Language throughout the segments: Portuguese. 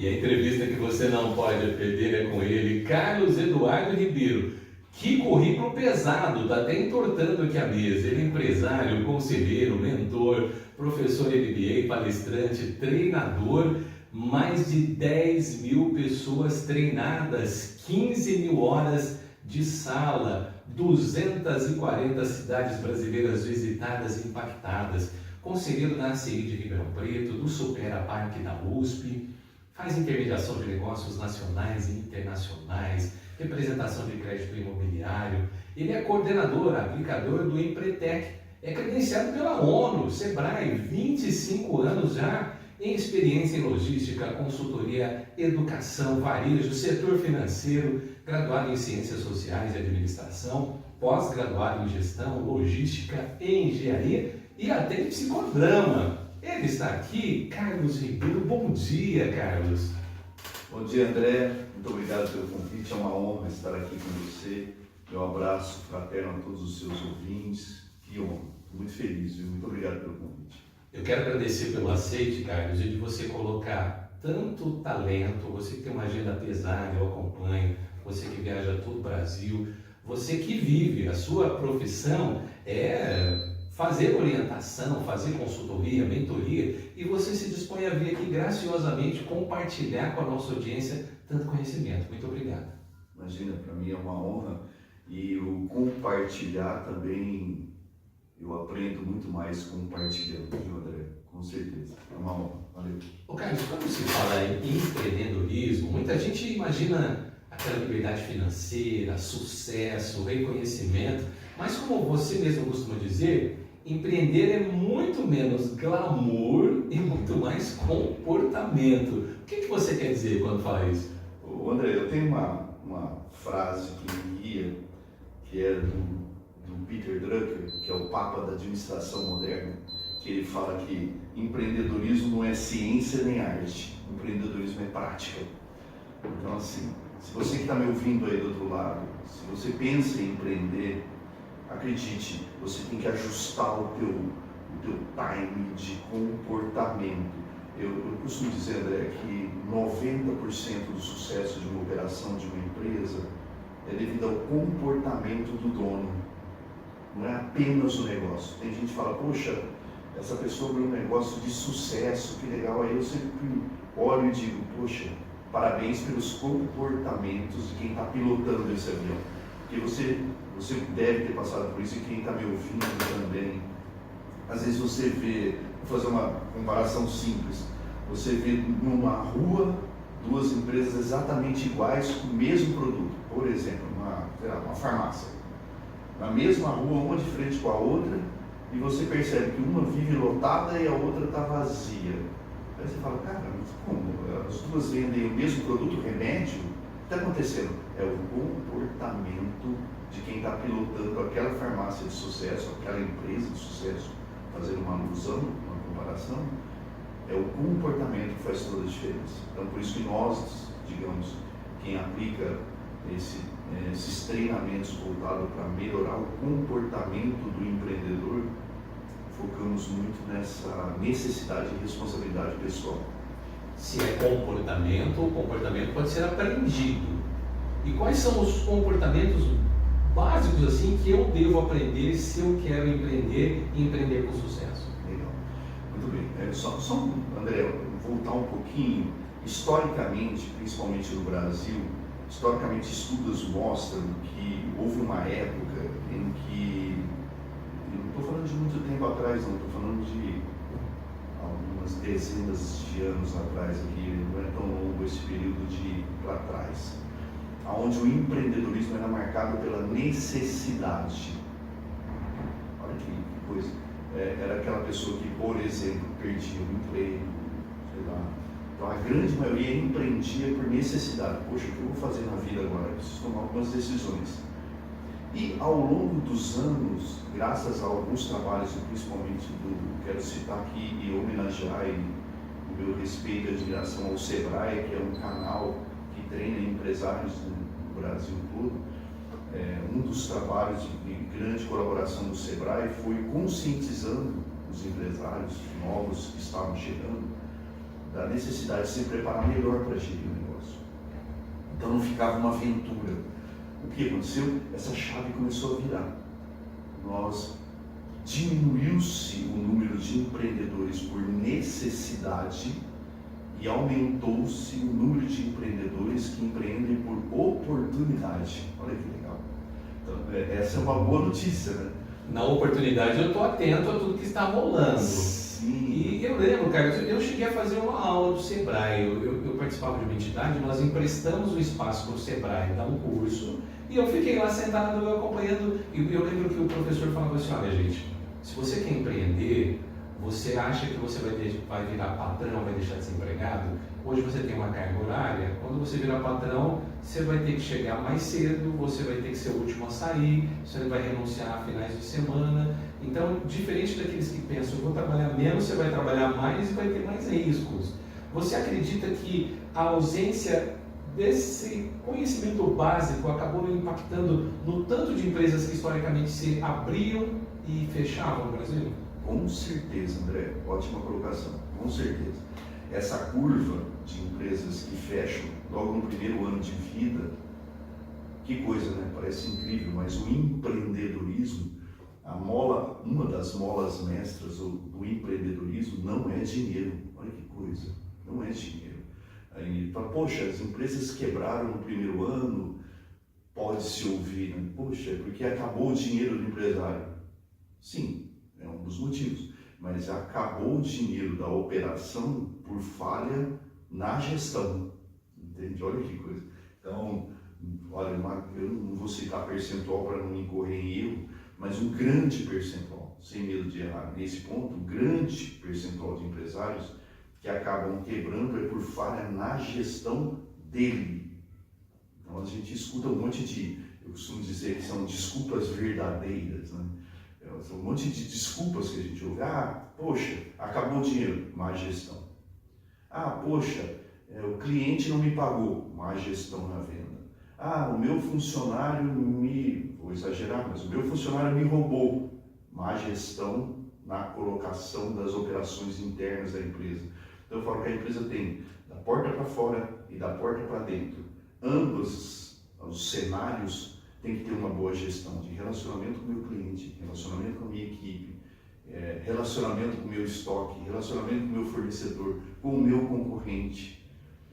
E a entrevista que você não pode perder é com ele, Carlos Eduardo Ribeiro. Que currículo pesado, está até entortando aqui a mesa. Ele é empresário, conselheiro, mentor, professor MBA, palestrante, treinador, mais de 10 mil pessoas treinadas, 15 mil horas de sala, 240 cidades brasileiras visitadas e impactadas, conselheiro da ACI de Ribeirão Preto, do Supera Parque da USP, faz intermediação de negócios nacionais e internacionais, representação de crédito imobiliário. Ele é coordenador, aplicador do Empretec, é credenciado pela ONU, Sebrae, 25 anos já em experiência em logística, consultoria, educação, varejo, setor financeiro, graduado em ciências sociais e administração, pós-graduado em gestão, logística e engenharia e até em psicodrama. Ele está aqui, Carlos Ribeiro. Bom dia, Carlos. Bom dia, André. Muito obrigado pelo convite. É uma honra estar aqui com você. Meu abraço fraterno a todos os seus ouvintes. Que honra. Estou muito feliz, viu? Muito obrigado pelo convite. Eu quero agradecer pelo aceite, Carlos, e de você colocar tanto talento, você que tem uma agenda pesada, eu acompanho, você que viaja todo o Brasil, você que vive, a sua profissão é fazer orientação, fazer consultoria, mentoria, e você se dispõe a vir aqui graciosamente compartilhar com a nossa audiência tanto conhecimento. Muito obrigado. Imagina, para mim é uma honra, e o compartilhar também, eu aprendo muito mais compartilhando, viu, André? Com certeza. É uma honra. Valeu. Ô Carlos, quando se fala em empreendedorismo, muita gente imagina aquela liberdade financeira, sucesso, reconhecimento, mas como você mesmo costuma dizer, empreender é muito menos glamour e muito mais comportamento. O que você quer dizer quando fala isso? Ô, André, eu tenho uma frase que me guia, que é do Peter Drucker, que é o Papa da Administração Moderna, que ele fala que empreendedorismo não é ciência nem arte, empreendedorismo é prática. Então, assim, se você que está me ouvindo aí do outro lado, se você pensa em empreender, acredite, você tem que ajustar o teu time de comportamento. Eu costumo dizer, André, que 90% do sucesso de uma operação, de uma empresa, é devido ao comportamento do dono. Não é apenas o negócio. Tem gente que fala, poxa, essa pessoa abriu um negócio de sucesso, que legal. Aí eu sempre olho e digo, poxa, parabéns pelos comportamentos de quem está pilotando esse avião. Porque você deve ter passado por isso, e quem está me ouvindo também. Às vezes você vê, vou fazer uma comparação simples, você vê numa rua duas empresas exatamente iguais com o mesmo produto. Por exemplo, uma farmácia. Na mesma rua, uma de frente com a outra, e você percebe que uma vive lotada e a outra está vazia. Aí você fala, cara, mas como? As duas vendem o mesmo produto, remédio? O que está acontecendo? É o comportamento de quem está pilotando aquela farmácia de sucesso, aquela empresa de sucesso, fazendo uma alusão, uma comparação, é o comportamento que faz toda a diferença. Então, por isso que nós, digamos, quem aplica esses treinamentos voltados para melhorar o comportamento do empreendedor, focamos muito nessa necessidade e responsabilidade pessoal. Se é comportamento, o comportamento pode ser aprendido. E quais são os comportamentos básicos assim que eu devo aprender se eu quero empreender e empreender com sucesso? Legal. Muito bem. Só André, voltar um pouquinho, historicamente, principalmente no Brasil, historicamente estudos mostram que houve uma época em que, não estou falando de muito tempo atrás, não, estou falando de algumas dezenas de anos atrás, aqui, não é tão longo esse período de ir para trás, onde o empreendedorismo era marcado pela necessidade. Olha que coisa. Era aquela pessoa que, por exemplo, perdia o emprego, sei lá. Então a grande maioria empreendia por necessidade. Poxa, o que eu vou fazer na vida agora? Eu preciso tomar algumas decisões. E ao longo dos anos, graças a alguns trabalhos, principalmente quero citar aqui e homenagear o meu respeito e admiração ao Sebrae, que é um canal que treina empresários no Brasil todo. Um dos trabalhos de grande colaboração do Sebrae foi conscientizando os empresários novos que estavam chegando da necessidade de se preparar melhor para gerir o negócio. Então não ficava uma aventura. O que aconteceu? Essa chave começou a virar. Diminuiu-se o número de empreendedores por necessidade e aumentou-se o número de empreendedores que empreendem por oportunidade. Olha que legal. Então, essa é uma boa notícia, né? Na oportunidade eu estou atento a tudo que está rolando. Sim. E eu lembro, Carlos, eu cheguei a fazer uma aula do Sebrae, eu participava de uma entidade, nós emprestamos o espaço para o Sebrae dar um curso, e eu fiquei lá sentado acompanhando, e eu lembro que o professor falava assim, olha gente, se você quer empreender, você acha que você vai virar patrão, vai deixar de ser empregado? Hoje você tem uma carga horária, quando você virar patrão, você vai ter que chegar mais cedo, você vai ter que ser o último a sair, você vai renunciar a finais de semana. Então, diferente daqueles que pensam, eu vou trabalhar menos, você vai trabalhar mais e vai ter mais riscos. Você acredita que a ausência desse conhecimento básico acabou impactando no tanto de empresas que historicamente se abriam e fechavam no Brasil? Com certeza, André, ótima colocação, com certeza. Essa curva de empresas que fecham logo no primeiro ano de vida, que coisa, né? Parece incrível, mas o empreendedorismo, uma das molas mestras do empreendedorismo não é dinheiro. Olha que coisa, não é dinheiro. Aí, poxa, as empresas quebraram no primeiro ano, pode-se ouvir, né? Poxa, é porque acabou o dinheiro do empresário. Sim, é um dos motivos, mas acabou o dinheiro da operação por falha na gestão, entende? Olha que coisa. Então, olha, eu não vou citar percentual para não incorrer em erro, mas um grande percentual, sem medo de errar nesse ponto, um grande percentual de empresários que acabam quebrando é por falha na gestão dele. Então a gente escuta um monte de, eu costumo dizer que são desculpas verdadeiras, né? São um monte de desculpas que a gente ouve. Ah, poxa, acabou o dinheiro, má gestão. Ah, poxa, o cliente não me pagou, má gestão na venda. Ah, o meu funcionário vou exagerar, mas o meu funcionário me roubou, má gestão na colocação das operações internas da empresa. Então eu falo que a empresa tem da porta para fora e da porta para dentro. Ambos os cenários tem que ter uma boa gestão de relacionamento com o meu cliente, relacionamento com a minha equipe, relacionamento com o meu estoque, relacionamento com o meu fornecedor, com o meu concorrente.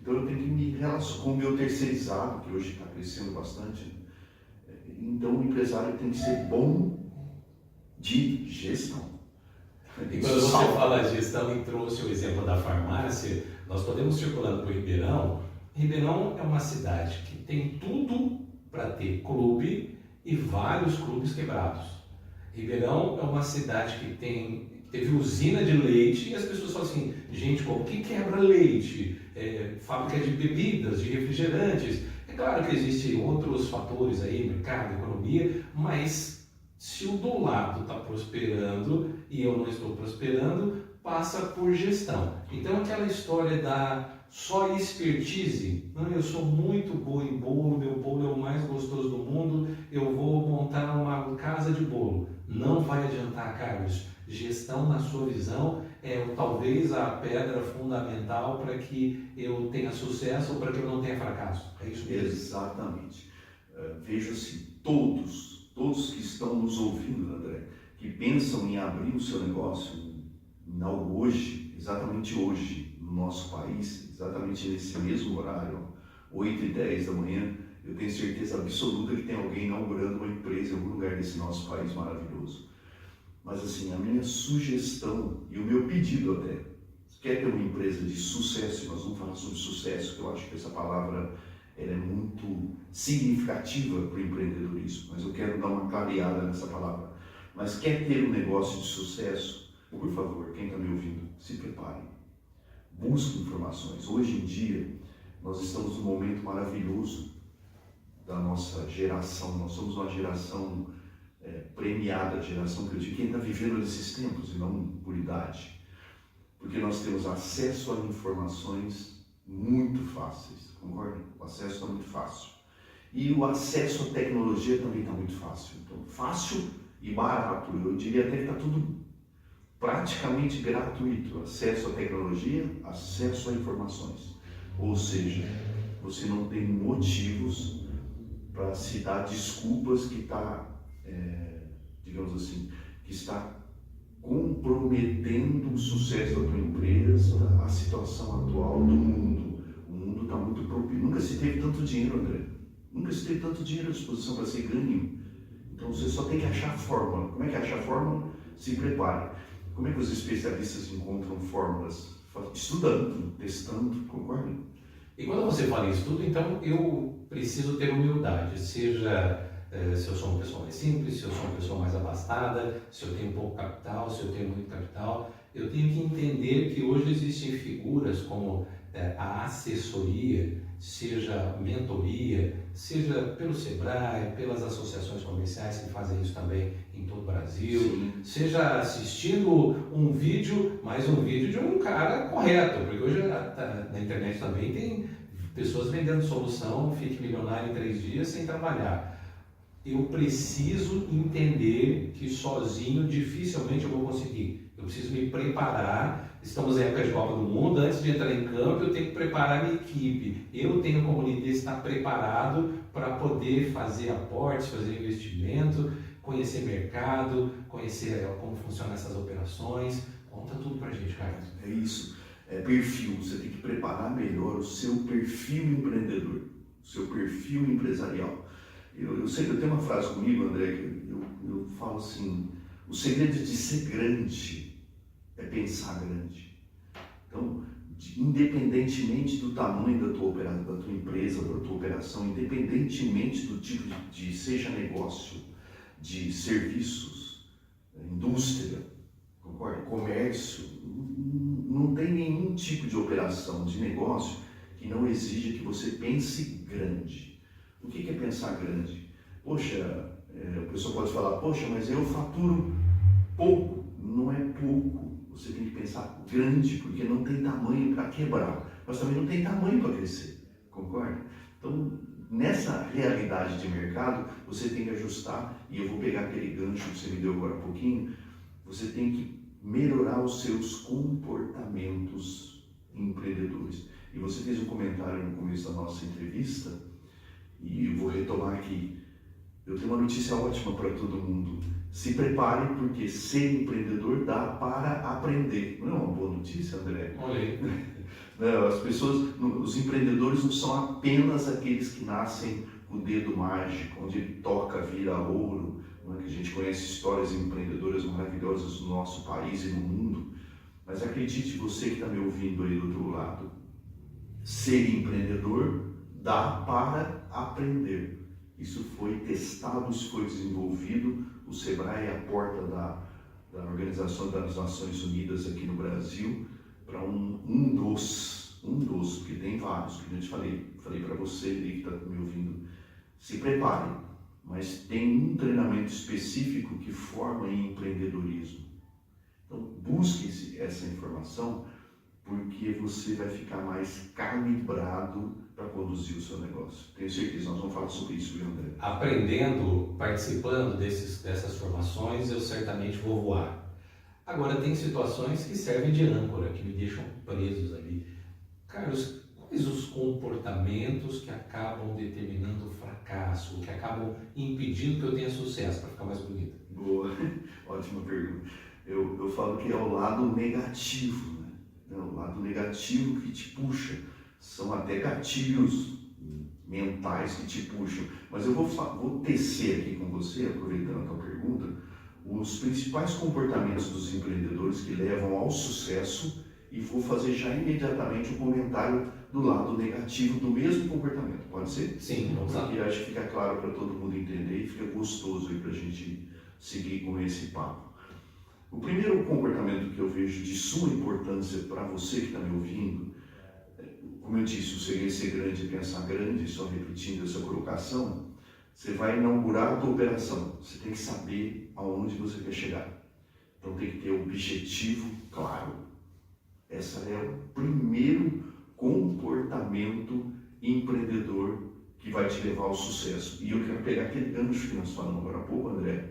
Então eu tenho que me relacionar com o meu terceirizado, que hoje está crescendo bastante. Então o empresário tem que ser bom de gestão. E quando você fala gestão e trouxe o exemplo da farmácia, nós podemos circulando por Ribeirão. Ribeirão é uma cidade que tem tudo para ter clube e vários clubes quebrados. Ribeirão é uma cidade que teve usina de leite e as pessoas falam assim, gente, como que quebra leite? Fábrica de bebidas, de refrigerantes. É claro que existem outros fatores aí, mercado, economia, mas se o do lado está prosperando e eu não estou prosperando, passa por gestão. Então aquela história da só expertise, não, eu sou muito boa em bolo, meu bolo é o mais gostoso do mundo, eu vou montar uma casa de bolo. Não vai adiantar, Carlos. Gestão, na sua visão, é talvez a pedra fundamental para que eu tenha sucesso ou para que eu não tenha fracasso. É isso mesmo? Exatamente. Veja-se, todos que estão nos ouvindo, André, que pensam em abrir o seu negócio, em algo hoje, exatamente hoje, no nosso país, exatamente nesse mesmo horário, 8h10 da manhã, eu tenho certeza absoluta que tem alguém inaugurando uma empresa em algum lugar desse nosso país maravilhoso. Mas assim, a minha sugestão e o meu pedido até, se quer ter uma empresa de sucesso, nós vamos falar sobre sucesso, que eu acho que essa palavra ela é muito significativa para o empreendedorismo, mas eu quero dar uma clareada nessa palavra. Mas quer ter um negócio de sucesso, por favor, quem está me ouvindo, se prepare. Busque informações. Hoje em dia, nós estamos num momento maravilhoso da nossa geração. Nós somos uma geração premiada, geração que eu digo, quem está vivendo nesses tempos e não por idade. Porque nós temos acesso a informações muito fáceis, concorda? O acesso está muito fácil. E o acesso à tecnologia também está muito fácil. Então, fácil e barato. Eu diria até que está tudo praticamente gratuito, acesso à tecnologia, acesso a informações. Ou seja, você não tem motivos para se dar desculpas que está, digamos assim, que está comprometendo o sucesso da tua empresa, a situação atual do mundo. O mundo está muito propício. Nunca se teve tanto dinheiro, André. Nunca se teve tanto dinheiro à disposição para ser ganho. Então você só tem que achar a fórmula. Como é que acha a fórmula? Se prepare. Como é que os especialistas encontram fórmulas? Estudando, testando, concorda? E quando você fala em estudo, então eu preciso ter humildade, seja se eu sou uma pessoa mais simples, se eu sou uma pessoa mais abastada, se eu tenho pouco capital, se eu tenho muito capital. Eu tenho que entender que hoje existem figuras como a assessoria, seja mentoria, seja pelo Sebrae, pelas associações comerciais que fazem isso também em todo o Brasil, sim, seja assistindo um vídeo, mais um vídeo de um cara correto, porque hoje na internet também tem pessoas vendendo solução, fique milionário em 3 dias sem trabalhar. Eu preciso entender que sozinho dificilmente eu vou conseguir. Eu preciso me preparar. Estamos em época de Copa do Mundo. Antes de entrar em campo, eu tenho que preparar a minha equipe. Eu tenho como líder estar preparado para poder fazer aportes, fazer investimento, conhecer mercado, conhecer como funcionam essas operações. Conta tudo para a gente, Carlos. É isso. Perfil. Você tem que preparar melhor o seu perfil empreendedor, o seu perfil empresarial. Eu sei que eu tenho uma frase comigo, André, que eu falo assim: o segredo de ser grande é pensar grande. Então, independentemente do tamanho da tua empresa, da tua operação, independentemente do tipo de seja negócio, de serviços, indústria, concorda? Comércio, não tem nenhum tipo de operação, de negócio que não exija que você pense grande. O que é pensar grande? Poxa, a pessoa pode falar, poxa, mas eu faturo pouco. Não é pouco. Você tem que pensar grande, porque não tem tamanho para quebrar, mas também não tem tamanho para crescer. Concorda? Então, nessa realidade de mercado, você tem que ajustar, e eu vou pegar aquele gancho que você me deu agora há pouquinho, você tem que melhorar os seus comportamentos empreendedores. E você fez um comentário no começo da nossa entrevista, e eu vou retomar aqui. Eu tenho uma notícia ótima para todo mundo. Se prepare, porque ser empreendedor dá para aprender. Não é uma boa notícia, André? Olha. Não, as pessoas, os empreendedores não são apenas aqueles que nascem com o dedo mágico, onde ele toca, vira ouro. Não é? Que a gente conhece histórias empreendedoras maravilhosas no nosso país e no mundo. Mas acredite, você que está me ouvindo aí do outro lado, ser empreendedor dá para aprender. Isso foi testado, isso foi desenvolvido. O Sebrae é a porta da Organização das Nações Unidas aqui no Brasil para um dos, porque tem vários, que a gente falei para você aí que está me ouvindo, se prepare, mas tem um treinamento específico que forma em empreendedorismo. Então busque essa informação, porque você vai ficar mais calibrado para conduzir o seu negócio. Tenho certeza, nós vamos falar sobre isso, viu, André? Aprendendo, participando dessas formações, eu certamente vou voar. Agora, tem situações que servem de âncora, que me deixam presos ali. Carlos, quais os comportamentos que acabam determinando o fracasso, que acabam impedindo que eu tenha sucesso, para ficar mais bonito? Boa, ótima pergunta. Eu falo que é o lado negativo, né? É o lado negativo que te puxa. São até gatilhos mentais que te puxam. Mas eu vou tecer aqui com você, aproveitando a tua pergunta, os principais comportamentos dos empreendedores que levam ao sucesso, e vou fazer já imediatamente um comentário do lado negativo do mesmo comportamento. Pode ser? Sim, vamos lá. Porque acho que fica claro para todo mundo entender e fica gostoso aí para a gente seguir com esse papo. O primeiro comportamento que eu vejo de suma importância para você que está me ouvindo, como eu disse, o segredo é ser grande e pensar grande, só repetindo essa colocação, você vai inaugurar a tua operação, você tem que saber aonde você quer chegar. Então tem que ter um objetivo claro. Esse é o primeiro comportamento empreendedor que vai te levar ao sucesso. E eu quero pegar aquele gancho que nós falamos agora há pouco, André.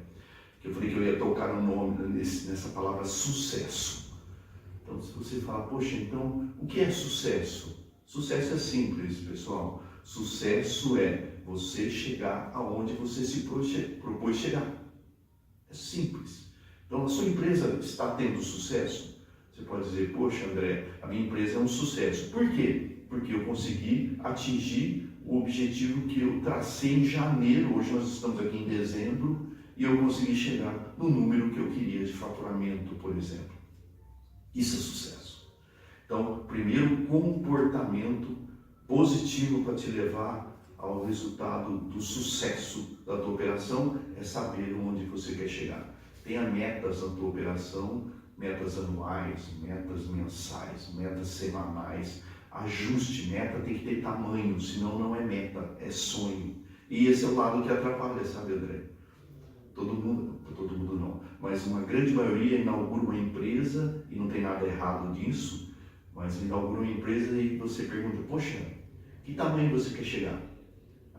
que eu falei que eu ia tocar no nome, nessa palavra sucesso. Então, se você fala, poxa, então, o que é sucesso? Sucesso é simples, pessoal. Sucesso é você chegar aonde você se propôs chegar. É simples. Então, a sua empresa está tendo sucesso? Você pode dizer, poxa, André, a minha empresa é um sucesso. Por quê? Porque eu consegui atingir o objetivo que eu tracei em janeiro. Hoje nós estamos aqui em dezembro e eu consegui chegar no número que eu queria de faturamento, por exemplo. Isso é sucesso. Então, primeiro, comportamento positivo para te levar ao resultado do sucesso da tua operação é saber onde você quer chegar. Tenha metas na tua operação, metas anuais, metas mensais, metas semanais. Ajuste, meta tem que ter tamanho, senão não é meta, é sonho. E esse é o lado que atrapalha, sabe, André? Todo mundo não, mas uma grande maioria inaugura uma empresa, e não tem nada errado nisso, mas inaugura uma empresa e você pergunta, poxa, que tamanho você quer chegar?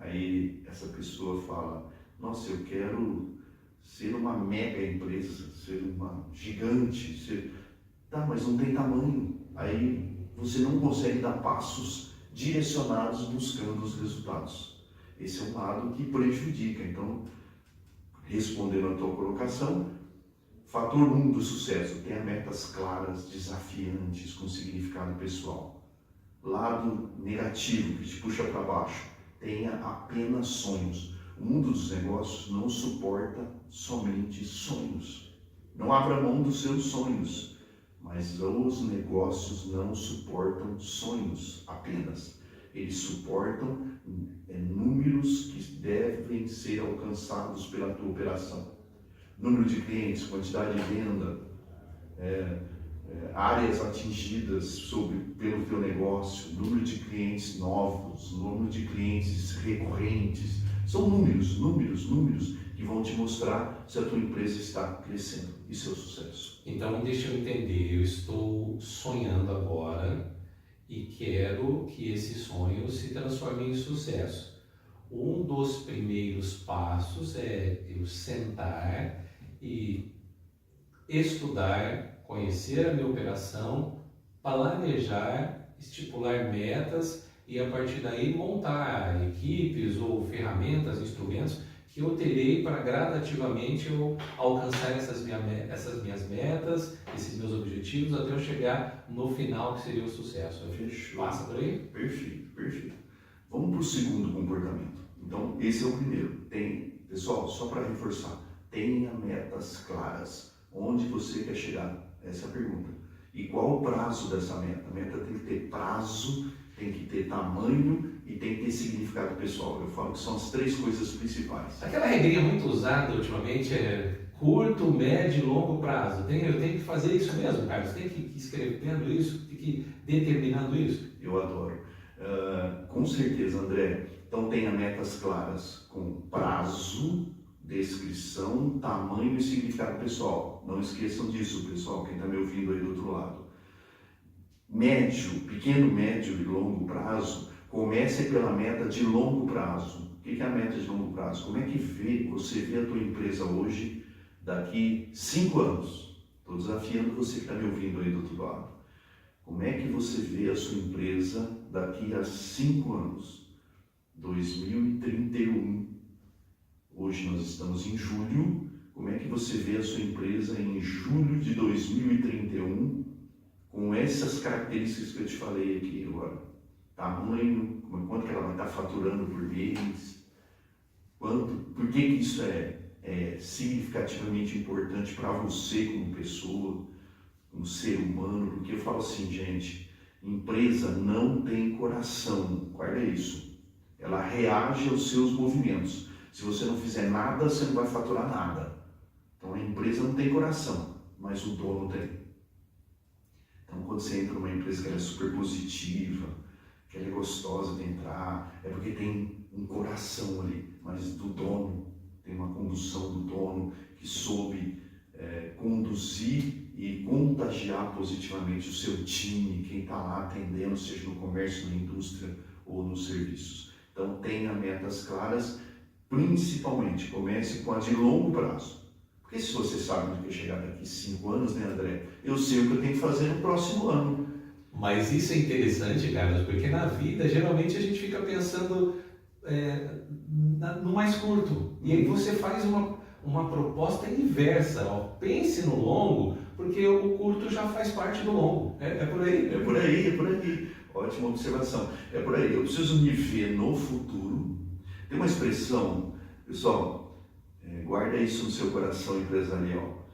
Aí essa pessoa fala, nossa, eu quero ser uma mega empresa, ser uma gigante, Tá, mas não tem tamanho. Aí você não consegue dar passos direcionados buscando os resultados. Esse é um lado que prejudica. Então, respondendo à tua colocação, fator 1 do sucesso, tenha metas claras, desafiantes, com significado pessoal. Lado negativo, que te puxa para baixo, tenha apenas sonhos. O mundo dos negócios não suporta somente sonhos. Não abra mão dos seus sonhos, mas os negócios não suportam sonhos apenas. Eles suportam números que devem ser alcançados pela tua operação. Número de clientes, quantidade de venda, áreas atingidas pelo teu negócio, número de clientes novos, número de clientes recorrentes. São números que vão te mostrar se a tua empresa está crescendo. Isso é o sucesso. Então, deixa eu entender, eu estou sonhando agora e quero que esse sonho se transforme em sucesso. Um dos primeiros passos é eu sentar e estudar, conhecer a minha operação, planejar, estipular metas e a partir daí montar equipes ou ferramentas, instrumentos que eu terei para gradativamente eu alcançar essas minhas metas, esses meus objetivos, até eu chegar no final que seria o sucesso. Fechou. Passa por aí? Perfeito. Vamos para o segundo comportamento. Então, esse é o primeiro. Pessoal, só para reforçar, tenha metas claras. Onde você quer chegar? Essa é a pergunta. E qual o prazo dessa meta? A meta tem que ter prazo, tem que ter tamanho e tem que ter significado pessoal. Eu falo que são as 3 coisas principais. Aquela regrinha muito usada ultimamente é curto, médio e longo prazo. Eu tenho que fazer isso mesmo, Carlos? Tem que ir escrevendo isso, tem que ir determinando isso? Eu adoro. Com certeza, André. Então tenha metas claras com prazo, descrição, tamanho e significado pessoal. Não esqueçam disso, pessoal, quem está me ouvindo aí do outro lado. Pequeno, médio e longo prazo, comece pela meta de longo prazo. O que é a meta de longo prazo? Como é que você vê a tua empresa hoje daqui 5 anos? Estou desafiando você que está me ouvindo aí do outro lado. Como é que você vê a sua empresa daqui a 5 anos? 2031. Hoje nós estamos em julho. Como é que você vê a sua empresa em julho de 2031 com essas características que eu te falei aqui agora? Tamanho, quanto que ela vai estar faturando por mês, por que isso é significativamente importante para você como pessoa, como ser humano? Porque eu falo assim, gente, empresa não tem coração, guarda isso. Ela reage aos seus movimentos. Se você não fizer nada, você não vai faturar nada. Então a empresa não tem coração, mas o dono tem. Então quando você entra numa empresa que ela é super positiva, que ela é gostosa de entrar, é porque tem um coração ali, mas do dono, tem uma condução do dono que soube conduzir e contagiar positivamente o seu time, quem está lá atendendo, seja no comércio, na indústria ou nos serviços. Então tenha metas claras, principalmente comece com a de longo prazo. Porque se você sabe onde quer chegar daqui 5 anos, né, André? Eu sei o que eu tenho que fazer no próximo ano. Mas isso é interessante, Carlos, porque na vida, geralmente a gente fica pensando no mais curto. E aí você faz uma proposta inversa. Ó. Pense no longo, porque o curto já faz parte do longo. É por aí. É por aí, é por aí. Ótima observação. É por aí. Eu preciso me ver no futuro. Tem uma expressão, pessoal, guarda isso no seu coração empresarial.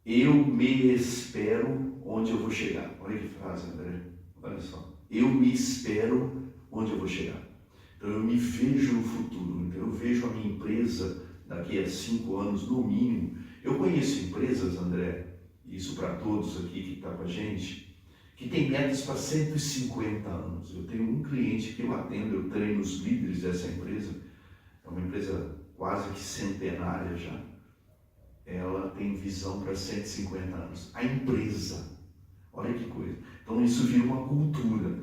Eu me espero onde eu vou chegar. Olha que frase, André. Olha só. Eu me espero onde eu vou chegar. Então eu me vejo no futuro. Então eu vejo a minha empresa daqui a 5 anos, no mínimo. Eu conheço empresas, André, isso para todos aqui que está com a gente, que tem metas para 150 anos. Eu tenho um cliente que eu atendo, eu treino os líderes dessa empresa. É uma empresa quase que centenária já. Ela tem visão para 150 anos. A empresa, olha que coisa. Então isso vira uma cultura.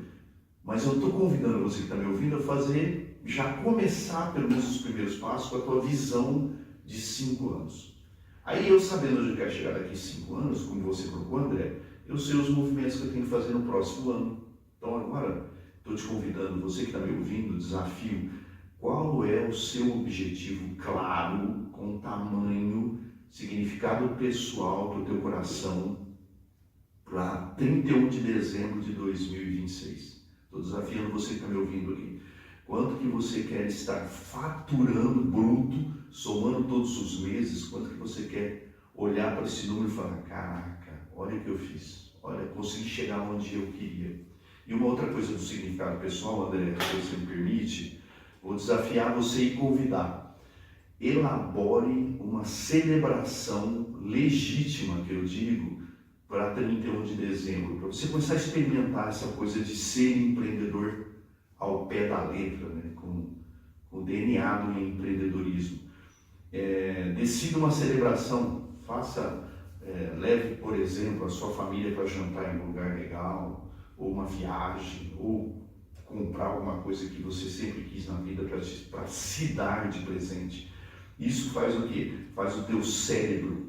Mas eu estou convidando você que está me ouvindo a fazer, já começar pelo menos os primeiros passos com a tua visão de 5 anos. Aí eu sabendo onde eu quero chegar daqui a 5 anos, como você colocou, André, eu sei os movimentos que eu tenho que fazer no próximo ano. Então agora estou te convidando, você que está me ouvindo, desafio, qual é o seu objetivo claro, com tamanho, significado pessoal para o teu coração para 31 de dezembro de 2026. Estou desafiando você que está me ouvindo aqui. Quanto que você quer estar faturando bruto, somando todos os meses? Quanto que você quer olhar para esse número e falar, caraca, olha o que eu fiz, olha, consegui chegar onde eu queria. E uma outra coisa do significado pessoal, André, se você me permite, vou desafiar você e convidar. Elabore uma celebração legítima, que eu digo, para 31 de dezembro, para você começar a experimentar essa coisa de ser empreendedor ao pé da letra, né? com o DNA do empreendedorismo. Decida uma celebração, leve, por exemplo, a sua família para jantar em um lugar legal, ou uma viagem, ou comprar alguma coisa que você sempre quis na vida para se dar de presente. Isso faz o quê? Faz o teu cérebro,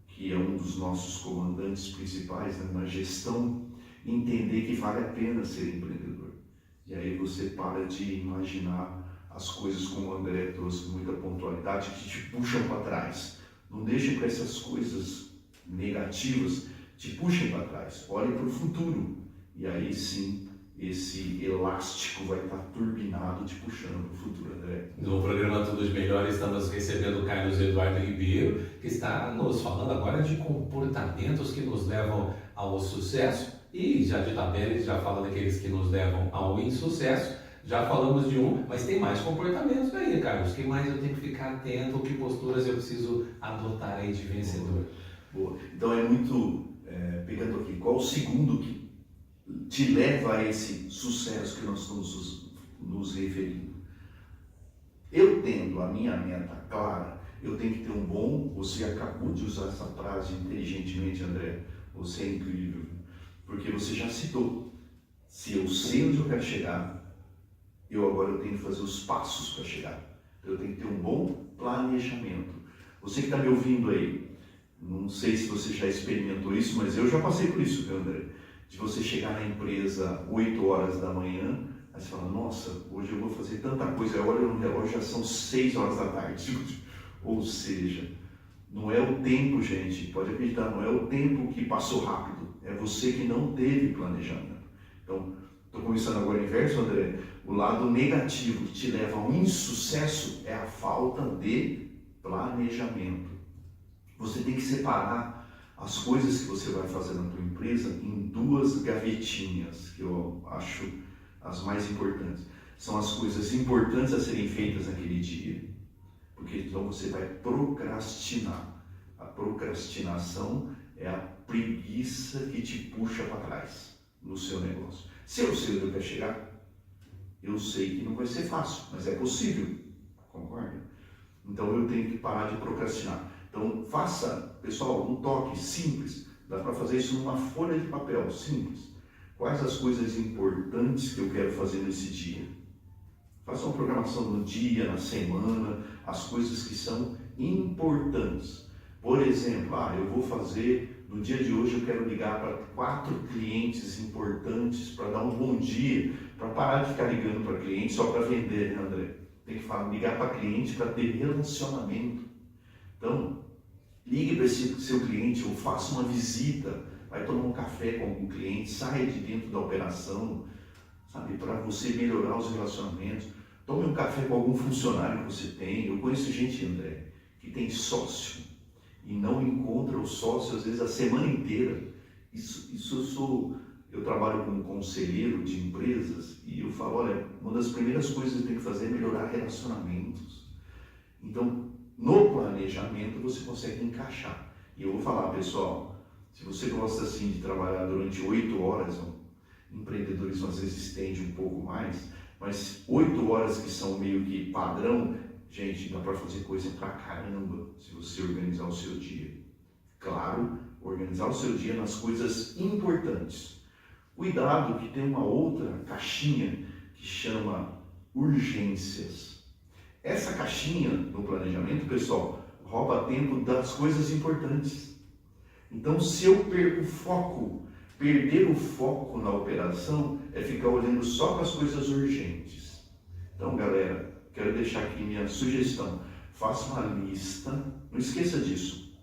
que é um dos nossos comandantes principais, né, na gestão, entender que vale a pena ser empreendedor. E aí você para de imaginar as coisas como o André trouxe com muita pontualidade, que te puxam para trás. Não deixe que essas coisas negativas te puxem para trás. Olhe para o futuro. E aí sim, esse elástico vai estar turbinado te puxando para o futuro, André. No programa Todos Melhores estamos recebendo o Carlos Eduardo Ribeiro, que está nos falando agora de comportamentos que nos levam ao sucesso. E já de tabela, já fala daqueles que nos levam ao insucesso. Já falamos de um, mas tem mais comportamentos aí, Carlos. Que mais eu tenho que ficar atento? Que posturas eu preciso adotar aí de vencedor? Boa. Então é muito, pegando aqui, qual o segundo que te leva a esse sucesso que nós estamos nos referindo? Eu tendo a minha meta clara, eu tenho que ter um bom, você acabou de usar essa frase inteligentemente, André, você é incrível, porque você já citou, se eu sei onde eu quero chegar, agora eu tenho que fazer os passos para chegar. Eu tenho que ter um bom planejamento. Você que está me ouvindo aí, não sei se você já experimentou isso, mas eu já passei por isso, viu, André? De você chegar na empresa 8 horas da manhã, aí você fala, nossa, hoje eu vou fazer tanta coisa, eu olho no relógio, já são 6 horas da tarde. Ou seja, não é o tempo, gente, pode acreditar, não é o tempo que passou rápido, é você que não teve planejamento. Então, estou começando agora o inverso, André. O lado negativo que te leva ao insucesso é a falta de planejamento. Você tem que separar as coisas que você vai fazer na tua empresa em 2 gavetinhas, que eu acho as mais importantes. São as coisas importantes a serem feitas naquele dia, porque então você vai procrastinar. A procrastinação é a preguiça que te puxa para trás no seu negócio. Se eu sei onde eu quero chegar, eu sei que não vai ser fácil, mas é possível, concorda? Então eu tenho que parar de procrastinar. Então faça, pessoal, um toque simples, dá para fazer isso numa folha de papel, simples. Quais as coisas importantes que eu quero fazer nesse dia? Faça uma programação no dia, na semana, as coisas que são importantes. Por exemplo, eu vou fazer, no dia de hoje eu quero ligar para 4 clientes importantes para dar um bom dia, para parar de ficar ligando para cliente só para vender, né, André? Tem que ligar para cliente para ter relacionamento. Então, ligue para esse seu cliente ou faça uma visita, vai tomar um café com algum cliente, saia de dentro da operação, sabe, para você melhorar os relacionamentos. Tome um café com algum funcionário que você tem. Eu conheço gente, André, que tem sócio e não encontra o sócio às vezes a semana inteira. Eu trabalho como conselheiro de empresas e eu falo, olha, uma das primeiras coisas que tem que fazer é melhorar relacionamentos. Então, no planejamento você consegue encaixar. E eu vou falar, pessoal, se você gosta assim de trabalhar durante 8 horas, empreendedorismo às vezes estende um pouco mais, mas 8 horas que são meio que padrão, gente, dá para fazer coisa pra caramba se você organizar o seu dia. Claro, organizar o seu dia nas coisas importantes. Cuidado que tem uma outra caixinha que chama urgências. Essa caixinha no planejamento, pessoal, rouba tempo das coisas importantes. Então, se eu perder o foco na operação é ficar olhando só para as coisas urgentes. Então, galera, quero deixar aqui minha sugestão. Faça uma lista, não esqueça disso.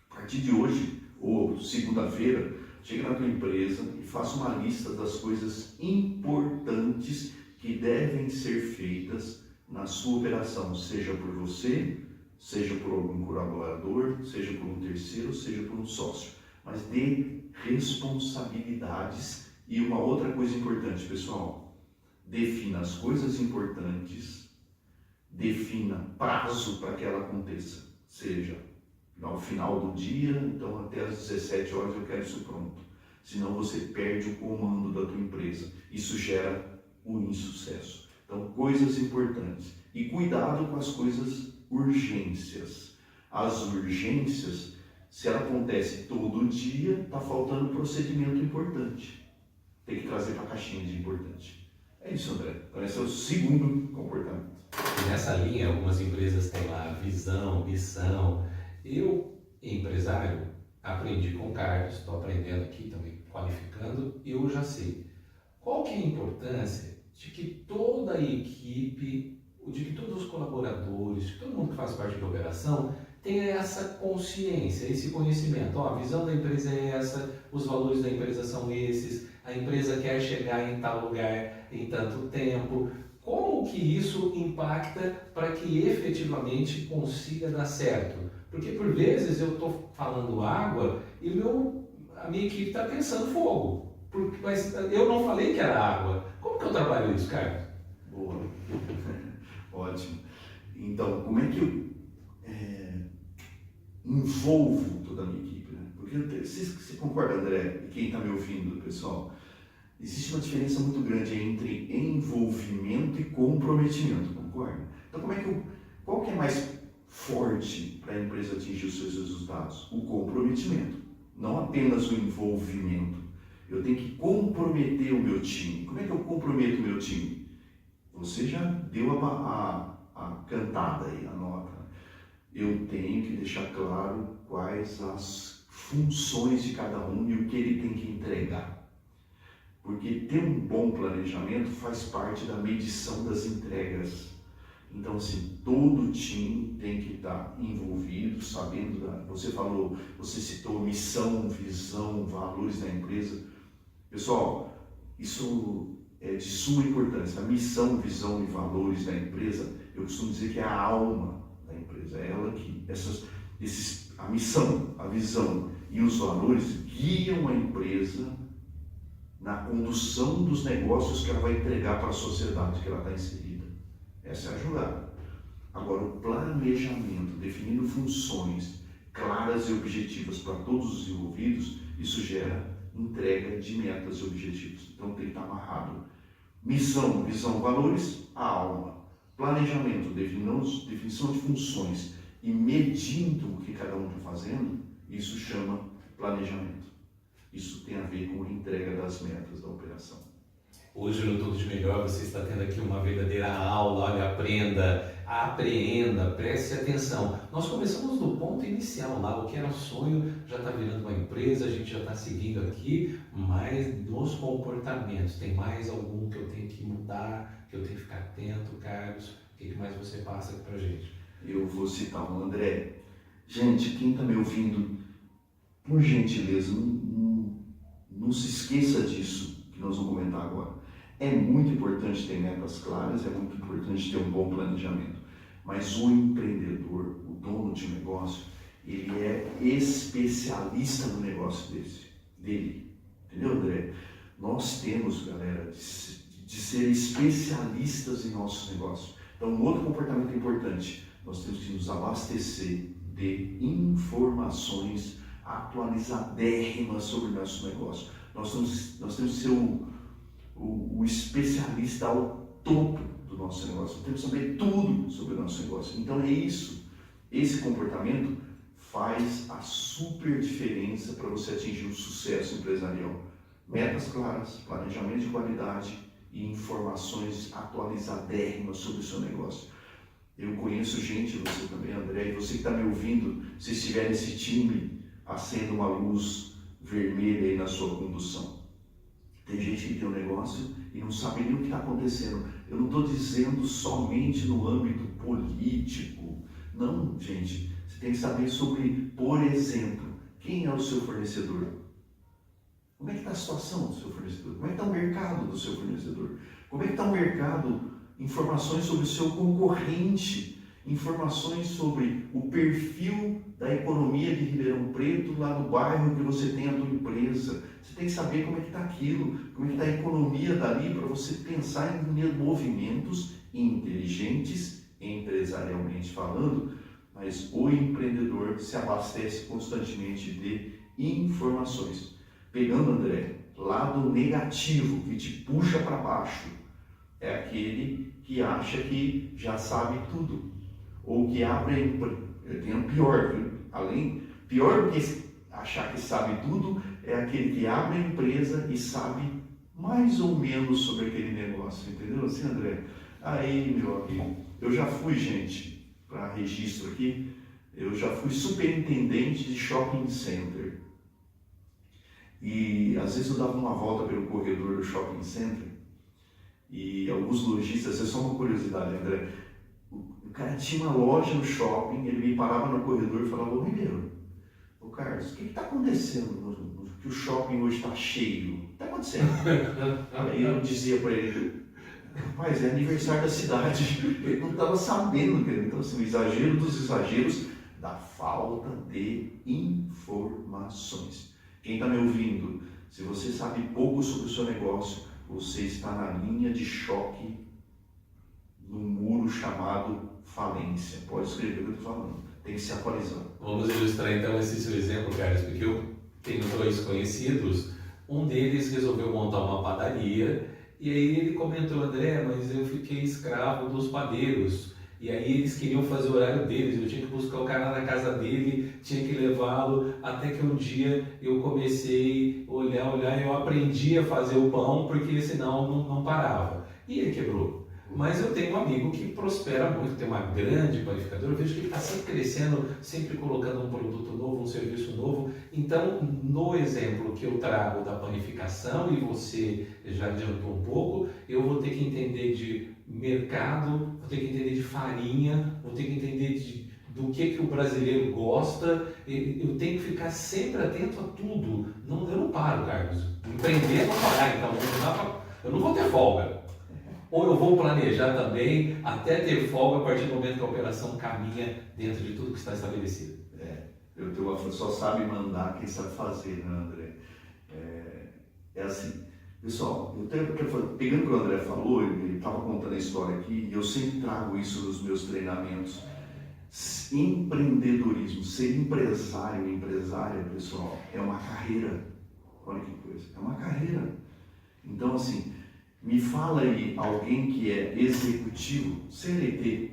A partir de hoje, ou segunda-feira, chegue na tua empresa e faça uma lista das coisas importantes que devem ser feitas na sua operação, seja por você, seja por algum colaborador, seja por um terceiro, seja por um sócio. Mas dê responsabilidades. E uma outra coisa importante, pessoal, defina as coisas importantes, defina prazo para que ela aconteça, seja no final do dia, então até às 17 horas eu quero isso pronto. Senão você perde o comando da tua empresa. Isso gera o insucesso. Então, coisas importantes. E cuidado com as coisas urgências. As urgências, se ela acontece todo dia, está faltando procedimento importante. Tem que trazer para a caixinha de importante. É isso, André. Então, esse é o segundo comportamento. E nessa linha, algumas empresas têm lá visão, missão. Eu, empresário, aprendi com o Carlos, estou aprendendo aqui também, qualificando, e eu já sei. Qual que é a importância de que toda a equipe, de que todos os colaboradores, de todo mundo que faz parte da operação, tenha essa consciência, esse conhecimento. A visão da empresa é essa, os valores da empresa são esses, a empresa quer chegar em tal lugar em tanto tempo. Como que isso impacta para que efetivamente consiga dar certo? Porque por vezes eu estou falando água e a minha equipe está pensando fogo. Mas eu não falei que era água. Como que eu trabalho isso, Carlos? Boa. Ótimo. Então, como é que eu envolvo toda a minha equipe? Né? Porque você concorda, André, e quem está me ouvindo, pessoal? Existe uma diferença muito grande entre envolvimento e comprometimento, concorda? Então, qual que é mais forte para a empresa atingir os seus resultados? O comprometimento, não apenas o envolvimento. Eu tenho que comprometer o meu time. Como é que eu comprometo o meu time? Você já deu a cantada aí, a nota. Eu tenho que deixar claro quais as funções de cada um e o que ele tem que entregar. Porque ter um bom planejamento faz parte da medição das entregas. Então, assim, todo o time tem que estar envolvido, sabendo você citou missão, visão, valores da empresa. Pessoal, isso é de suma importância. A missão, visão e valores da empresa, eu costumo dizer que é a alma da empresa. É ela que, a missão, a visão e os valores guiam a empresa na condução dos negócios que ela vai entregar para a sociedade que ela está inserida. Essa é a jogada. Agora, o planejamento, definindo funções claras e objetivas para todos os envolvidos, isso gera entrega de metas e objetivos. Então, tem que estar amarrado. Missão, visão, valores, a alma. Planejamento, definição de funções e medindo o que cada um está fazendo, isso chama planejamento. Isso tem a ver com a entrega das metas da operação. Hoje no Tudo de Melhor você está tendo aqui uma verdadeira aula, olha, aprenda, apreenda, preste atenção. Nós começamos no ponto inicial lá, o que era sonho já está virando uma empresa, a gente já está seguindo aqui, mas nos comportamentos, tem mais algum que eu tenho que mudar, que eu tenho que ficar atento, Carlos? O que mais você passa aqui pra gente? Eu vou citar um André. Gente, quem está me ouvindo, por gentileza, não se esqueça disso que nós vamos comentar agora. É muito importante ter metas claras, é muito importante ter um bom planejamento, mas o empreendedor, o dono de um negócio, ele é especialista no negócio dele. Entendeu, André? Nós temos, galera, de ser especialistas em nossos negócios. Então, um outro comportamento importante, nós temos que nos abastecer de informações atualizadérrimas sobre o nosso negócio. Nós temos que ser o especialista ao topo do nosso negócio. Temos que saber tudo sobre o nosso negócio. Então é isso. Esse comportamento faz a super diferença para você atingir o sucesso empresarial. Metas claras, planejamento de qualidade e informações atualizadérrimas sobre o seu negócio. Eu conheço gente, você também, André, e você que está me ouvindo, se estiver nesse time, acenda uma luz vermelha aí na sua condução. Tem gente que tem um negócio e não sabe nem o que está acontecendo. Eu não estou dizendo somente no âmbito político. Não, gente. Você tem que saber sobre, por exemplo, quem é o seu fornecedor. Como é que está a situação do seu fornecedor? Como é que está o mercado do seu fornecedor? Como é que está o mercado? Informações sobre o seu concorrente. Informações sobre o perfil da economia de Ribeirão Preto, lá no bairro que você tem a tua empresa. Você tem que saber como é que está aquilo, como é que está a economia dali, para você pensar em movimentos inteligentes, empresarialmente falando, mas o empreendedor se abastece constantemente de informações. Pegando, André, lado negativo, que te puxa para baixo, é aquele que acha que já sabe tudo. Ou que abre a empresa, tem pior, viu? Pior do que achar que sabe tudo, é aquele que abre a empresa e sabe mais ou menos sobre aquele negócio, entendeu assim, André? Aí, meu amigo, eu já fui, gente, para registro aqui, eu já fui superintendente de shopping center. E às vezes eu dava uma volta pelo corredor do shopping center e alguns lojistas, é só uma curiosidade, André, o cara tinha uma loja no shopping, ele me parava no corredor e falava: ô Ribeiro, ô Carlos, o que está acontecendo? Que o shopping hoje está cheio? O que está acontecendo? Aí eu dizia para ele: rapaz, é aniversário da cidade. Ele não estava sabendo, cara. Então, assim, o exagero dos exageros da falta de informações. Quem está me ouvindo, se você sabe pouco sobre o seu negócio, você está na linha de choque num muro chamado falência. Pode escrever o que eu estou falando. Tem que se atualizar. Vamos ilustrar então esse seu exemplo, Carlos, porque eu tenho dois conhecidos. Um deles resolveu montar uma padaria e aí ele comentou: André, mas eu fiquei escravo dos padeiros. E aí eles queriam fazer o horário deles, eu tinha que buscar o cara na casa dele, tinha que levá-lo, até que um dia eu comecei a olhar, eu aprendi a fazer o pão, porque senão não parava. E ele quebrou. Mas eu tenho um amigo que prospera muito, tem uma grande panificadora, eu vejo que ele está sempre crescendo, sempre colocando um produto novo, um serviço novo. Então, no exemplo que eu trago da panificação, e você já adiantou um pouco, eu vou ter que entender de mercado, vou ter que entender de farinha, vou ter que entender do que o brasileiro gosta. Eu tenho que ficar sempre atento a tudo. Eu não paro, Carlos. Empreender é não parar, então eu não vou ter folga. Ou eu vou planejar também até ter folga a partir do momento que a operação caminha dentro de tudo que está estabelecido. Eu tenho uma frase: só sabe mandar quem sabe fazer, né, André? É assim, pessoal, pegando o que o André falou, ele estava contando a história aqui, e eu sempre trago isso nos meus treinamentos. Empreendedorismo, ser empresário, empresária, pessoal, é uma carreira. Olha que coisa, é uma carreira. Então, assim, me fala aí alguém que é executivo, CLT,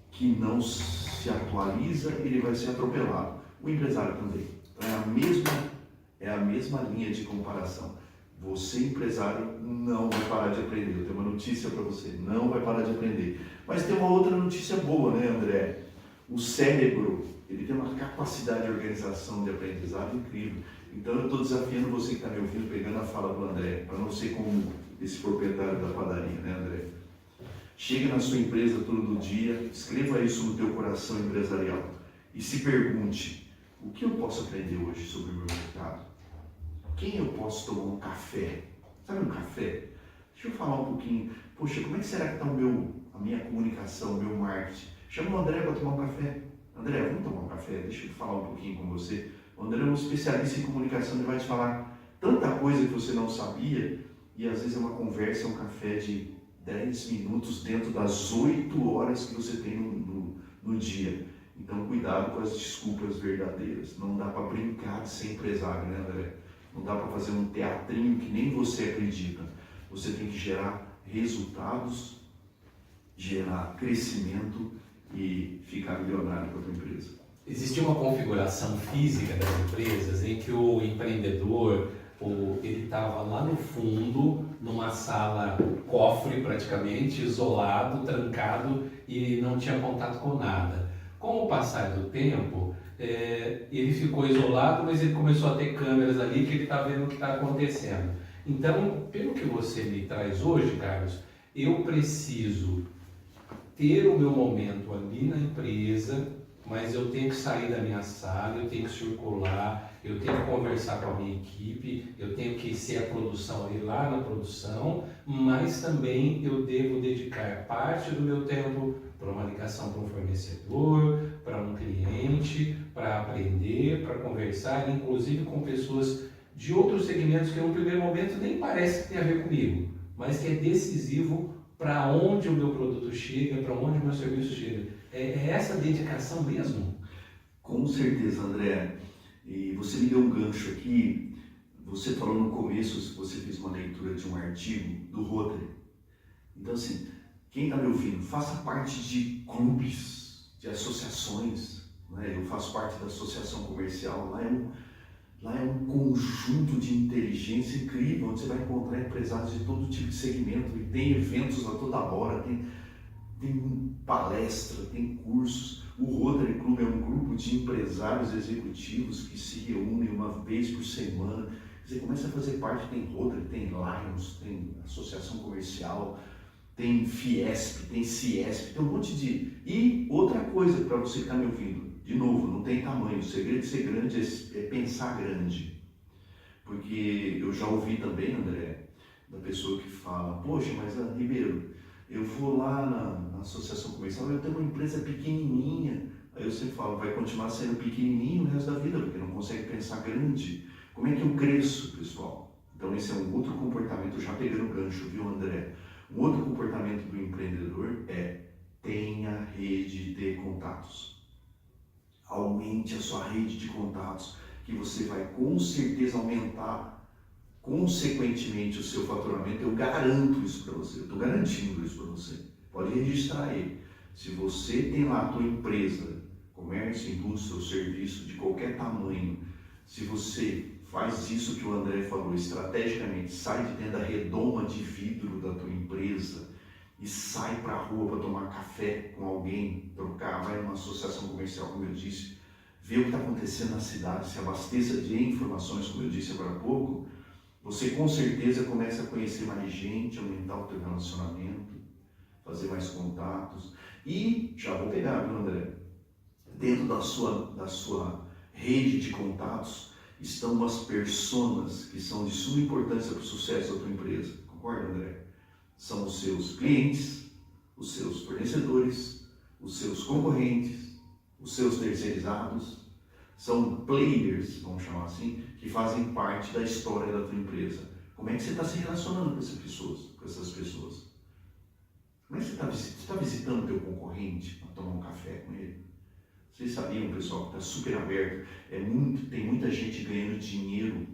que não se atualiza, ele vai ser atropelado. O empresário também. Então é a mesma linha de comparação. Você, empresário, não vai parar de aprender. Eu tenho uma notícia para você, não vai parar de aprender. Mas tem uma outra notícia boa, né, André? O cérebro, ele tem uma capacidade de organização, de aprendizado incrível. Então eu estou desafiando você que está me ouvindo, pegando a fala do André, para não ser como esse proprietário da padaria, né, André? Chega na sua empresa todo dia, escreva isso no teu coração empresarial e se pergunte, o que eu posso aprender hoje sobre o meu mercado? Quem eu posso tomar um café? Sabe um café? Deixa eu falar um pouquinho. Poxa, como é que será que está a minha comunicação, o meu marketing? Chama o André para tomar um café. André, vamos tomar um café? Deixa eu falar um pouquinho com você. O André é um especialista em comunicação, ele vai te falar tanta coisa que você não sabia e às vezes é uma conversa, um café de 10 minutos dentro das 8 horas que você tem no dia. Então, cuidado com as desculpas verdadeiras. Não dá para brincar de ser empresário, né, André? Não dá para fazer um teatrinho que nem você acredita. Você tem que gerar resultados, gerar crescimento e ficar milionário com a tua empresa. Existe uma configuração física das empresas em que o empreendedor, ele estava lá no fundo, numa sala cofre praticamente, isolado, trancado e não tinha contato com nada. Com o passar do tempo, ele ficou isolado, mas ele começou a ter câmeras ali que ele está vendo o que está acontecendo. Então, pelo que você me traz hoje, Carlos, eu preciso ter o meu momento ali na empresa, mas eu tenho que sair da minha sala, eu tenho que circular, eu tenho que conversar com a minha equipe, eu tenho que ser a produção ali lá na produção, mas também eu devo dedicar parte do meu tempo para uma ligação para um fornecedor, para um cliente, para aprender, para conversar, inclusive com pessoas de outros segmentos que no primeiro momento nem parece que tem a ver comigo, mas que é decisivo para onde o meu produto chega, para onde o meu serviço chega. É essa dedicação mesmo? Com certeza, André. E você me deu um gancho aqui. Você falou no começo, você fez uma leitura de um artigo do Rotary. Então, assim, quem está me ouvindo, faça parte de clubes, de associações. Né? Eu faço parte da associação comercial. Lá é um conjunto de inteligência incrível, onde você vai encontrar empresários de todo tipo de segmento. E tem eventos a toda hora, tem palestra, tem cursos. O Rotary Club é um grupo de empresários executivos que se reúnem uma vez por semana. Você começa a fazer parte, tem Rotary, tem Lions, tem Associação Comercial, tem Fiesp, tem Ciesp, tem um monte de... E outra coisa para você que está me ouvindo, de novo, não tem tamanho, o segredo de ser grande é pensar grande. Porque eu já ouvi também, André, da pessoa que fala, poxa, mas Ribeiro, eu vou lá na associação comercial, eu tenho uma empresa pequenininha. Aí eu sempre falo, vai continuar sendo pequenininho o resto da vida, porque não consegue pensar grande. Como é que eu cresço, pessoal? Então esse é um outro comportamento, já pegando o gancho, viu, André? Um outro comportamento do empreendedor é tenha rede de contatos. Aumente a sua rede de contatos, que você vai com certeza aumentar consequentemente o seu faturamento. Eu garanto isso para você, eu estou garantindo isso para você. Pode registrar aí. Se você tem lá a tua empresa, comércio, indústria ou serviço de qualquer tamanho, se você faz isso que o André falou, estrategicamente, sai de dentro da redoma de vidro da tua empresa e sai para a rua para tomar café com alguém, trocar, vai numa associação comercial, como eu disse, vê o que está acontecendo na cidade, se abasteça de informações, como eu disse agora há pouco, você com certeza começa a conhecer mais gente, aumentar o teu relacionamento, fazer mais contatos. E, já vou pegar, viu, André? Dentro da sua rede de contatos estão as personas que são de suma importância para o sucesso da tua empresa. Concorda, André? São os seus clientes, os seus fornecedores, os seus concorrentes, os seus terceirizados. São players, vamos chamar assim, que fazem parte da história da tua empresa. Como é que você está se relacionando com essas pessoas? Como é que você está visitando o teu concorrente para tomar um café com ele? Vocês sabiam, pessoal, que está super aberto, tem muita gente ganhando dinheiro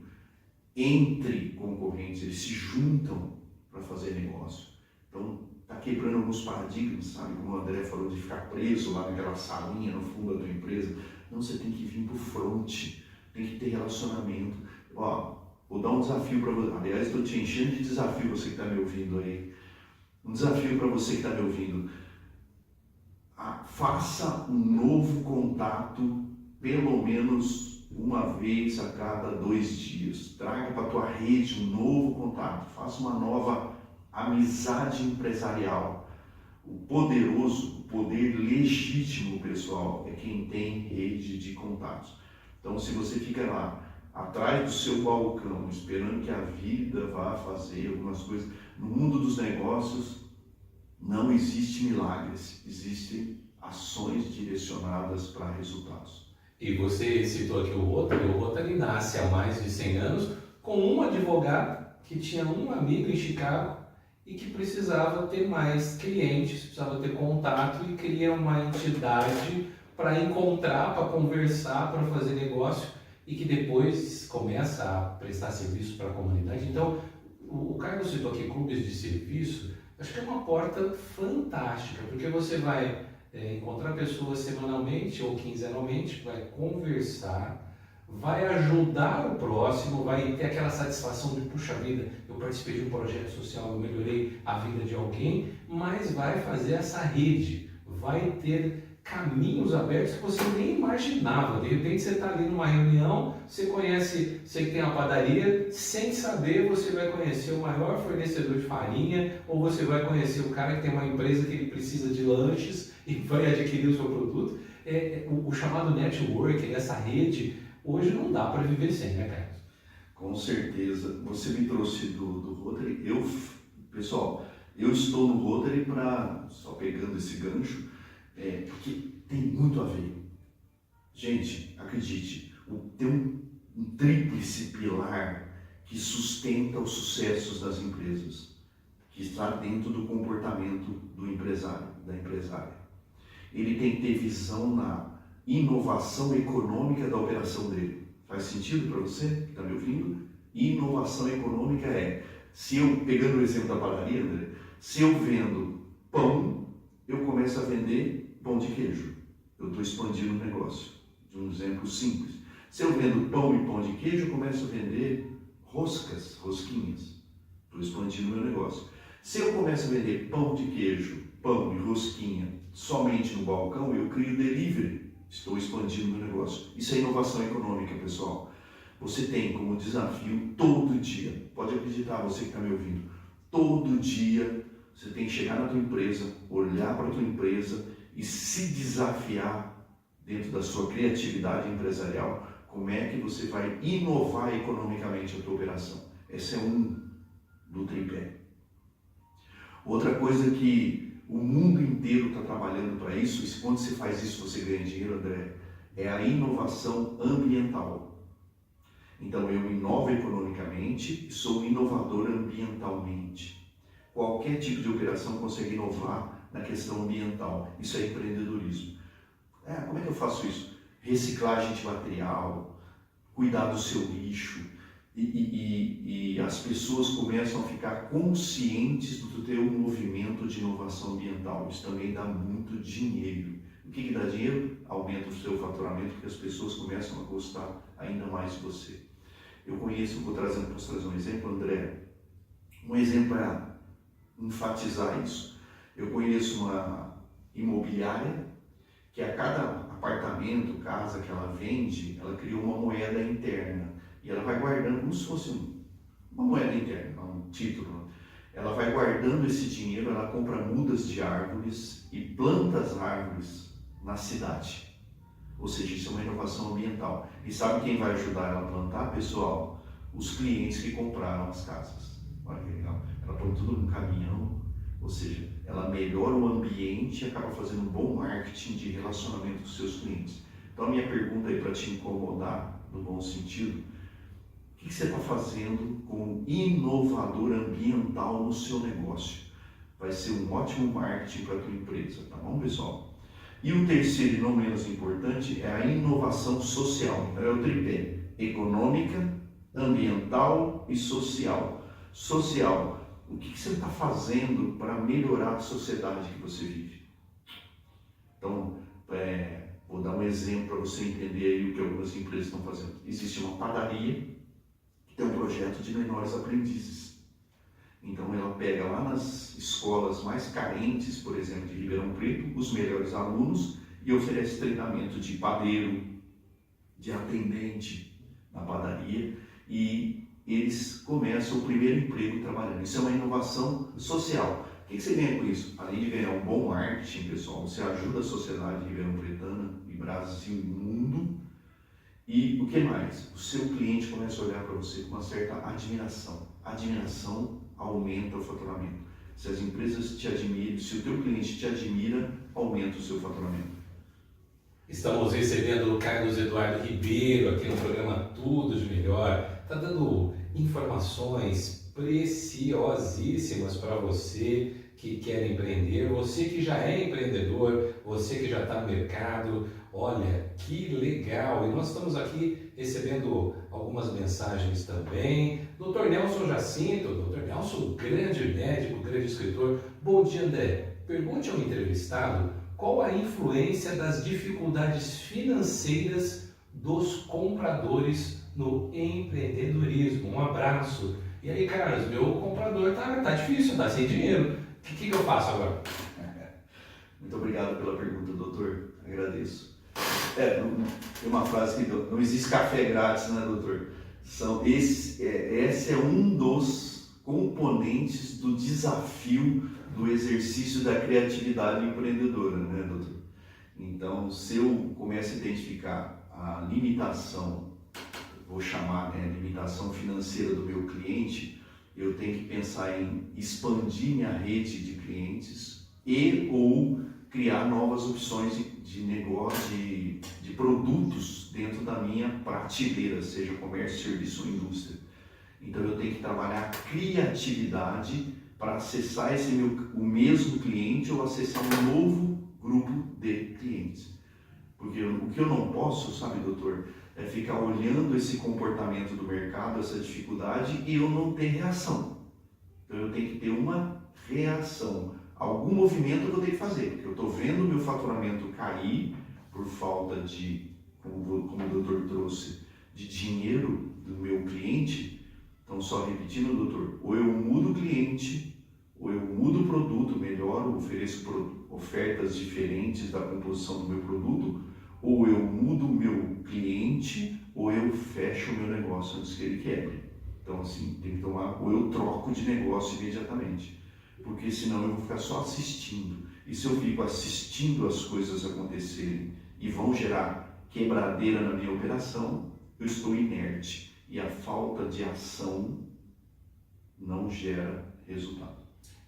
entre concorrentes, eles se juntam para fazer negócio. Então, está quebrando alguns paradigmas, sabe? Como o André falou de ficar preso lá naquela salinha no fundo da tua empresa. Não, você tem que vir para o front, tem que ter relacionamento. Ó, Vou dar um desafio para você. Aliás, estou te enchendo de desafio, você que está me ouvindo aí. Um desafio para você que está me ouvindo. Faça um novo contato, pelo menos uma vez a cada 2 dias. Traga para a tua rede um novo contato. Faça uma nova amizade empresarial. O poderoso, o poder legítimo, pessoal, é quem tem rede de contatos. Então, se você fica lá, atrás do seu balcão, esperando que a vida vá fazer algumas coisas, no mundo dos negócios, não existe milagres, existem ações direcionadas para resultados. E você citou aqui o Rotary nasce há mais de 100 anos com um advogado que tinha um amigo em Chicago e que precisava ter mais clientes, precisava ter contato e cria uma entidade para encontrar, para conversar, para fazer negócio e que depois começa a prestar serviço para a comunidade. Então, o Carlos citou aqui clubes de serviço, acho que é uma porta fantástica, porque você vai encontrar pessoas semanalmente ou quinzenalmente, vai conversar, vai ajudar o próximo, vai ter aquela satisfação de, puxa vida, eu participei de um projeto social, eu melhorei a vida de alguém, mas vai fazer essa rede, vai ter caminhos abertos que você nem imaginava. De repente você está ali numa reunião, você conhece, você que tem uma padaria, sem saber você vai conhecer o maior fornecedor de farinha, ou você vai conhecer o cara que tem uma empresa que ele precisa de lanches e vai adquirir o seu produto. O chamado network, essa rede, hoje não dá para viver sem, né, Carlos? Com certeza. Você me trouxe do Rotary. Pessoal, eu estou no Rotary só pegando esse gancho, porque tem muito a ver. Gente, acredite, tem um tríplice pilar que sustenta os sucessos das empresas, que está dentro do comportamento do empresário, da empresária. Ele tem que ter visão na inovação econômica da operação dele. Faz sentido para você que está me ouvindo? Inovação econômica pegando o exemplo da padaria, André, se eu vendo pão, eu começo a vender pão de queijo. Eu estou expandindo o negócio. De um exemplo simples. Se eu vendo pão e pão de queijo, eu começo a vender rosquinhas. Estou expandindo o meu negócio. Se eu começo a vender pão de queijo, pão e rosquinha somente no balcão, eu crio delivery. Estou expandindo o meu negócio. Isso é inovação econômica, pessoal. Você tem como desafio todo dia, pode acreditar, você que está me ouvindo, todo dia você tem que chegar na tua empresa, olhar para a tua empresa e se desafiar dentro da sua criatividade empresarial, como é que você vai inovar economicamente a tua operação. Esse é um do tripé. Outra coisa que o mundo inteiro está trabalhando para isso, e quando você faz isso você ganha dinheiro, André, é a inovação ambiental. Então eu inovo economicamente e sou inovador ambientalmente. Qualquer tipo de operação consegue inovar na questão ambiental. Isso é empreendedorismo. Como é que eu faço isso? Reciclagem de material, cuidar do seu lixo, e as pessoas começam a ficar conscientes do teu movimento de inovação ambiental. Isso também dá muito dinheiro. O que dá dinheiro? Aumenta o seu faturamento, porque as pessoas começam a gostar ainda mais de você. Eu conheço, vou trazer um exemplo, André. Um exemplo para enfatizar isso. Eu conheço uma imobiliária que a cada apartamento, casa que ela vende, ela criou uma moeda interna. E ela vai guardando como se fosse uma moeda interna, um título. Ela vai guardando esse dinheiro, ela compra mudas de árvores e planta as árvores na cidade. Ou seja, isso é uma inovação ambiental. E sabe quem vai ajudar ela a plantar, pessoal? Os clientes que compraram as casas. Olha que legal. Ela põe tudo num caminhão, ou seja, ela melhora o ambiente e acaba fazendo um bom marketing de relacionamento com os seus clientes. Então a minha pergunta aí para te incomodar, no bom sentido, o que você está fazendo como inovador ambiental no seu negócio? Vai ser um ótimo marketing para a tua empresa, tá bom, pessoal? E o terceiro e não menos importante é a inovação social. Então é o tripé: econômica, ambiental e social. Social, o que você está fazendo para melhorar a sociedade que você vive? Então, vou dar um exemplo para você entender aí o que algumas empresas estão fazendo. Existe uma padaria tem um projeto de menores aprendizes. Então ela pega lá nas escolas mais carentes, por exemplo, de Ribeirão Preto, os melhores alunos e oferece treinamento de padeiro, de atendente na padaria, e eles começam o primeiro emprego trabalhando. Isso é uma inovação social. O que você ganha com isso? Além de ganhar um bom marketing, pessoal, você ajuda a sociedade ribeirão-pretana e Brasil e mundo. E o que mais? O seu cliente começa a olhar para você com uma certa admiração. A admiração aumenta o faturamento. Se as empresas te admiram, se o teu cliente te admira, aumenta o seu faturamento. Estamos recebendo o Carlos Eduardo Ribeiro aqui no programa Tudo de Melhor. Está dando informações preciosíssimas para você que quer empreender, você que já é empreendedor, você que já está no mercado. Olha, que legal! E nós estamos aqui recebendo algumas mensagens também. Dr. Nelson Jacinto, Dr. Nelson, grande médico, grande escritor. Bom dia, André. Pergunte ao entrevistado qual a influência das dificuldades financeiras dos compradores no empreendedorismo. Um abraço. E aí, Carlos, meu comprador tá difícil, tá sem dinheiro. O que eu faço agora? Muito obrigado pela pergunta, doutor. Agradeço. Tem uma frase que não existe café grátis, né, doutor? Esse é um dos componentes do desafio do exercício da criatividade empreendedora, né, doutor? Então, se eu começo a identificar a limitação, vou chamar, limitação financeira do meu cliente, eu tenho que pensar em expandir minha rede de clientes e ou criar novas opções de negócio, de produtos dentro da minha prateleira, seja comércio, serviço ou indústria. Então eu tenho que trabalhar a criatividade para acessar o mesmo cliente ou acessar um novo grupo de clientes. Porque o que eu não posso, sabe, doutor, é ficar olhando esse comportamento do mercado, essa dificuldade, e eu não ter reação. Então eu tenho que ter uma reação, algum movimento que eu tenho que fazer, porque eu estou vendo o meu faturamento cair por falta de, como o doutor trouxe, de dinheiro do meu cliente. Então, só repetindo, doutor, ou eu mudo o cliente, ou eu mudo o produto, melhoro, ofereço ofertas diferentes da composição do meu produto, ou eu mudo o meu cliente, ou eu fecho o meu negócio antes que ele quebre. Então, assim, tem que tomar, ou eu troco de negócio imediatamente, porque senão eu vou ficar só assistindo. E se eu fico assistindo as coisas acontecerem e vão gerar quebradeira na minha operação, eu estou inerte. E a falta de ação não gera resultado.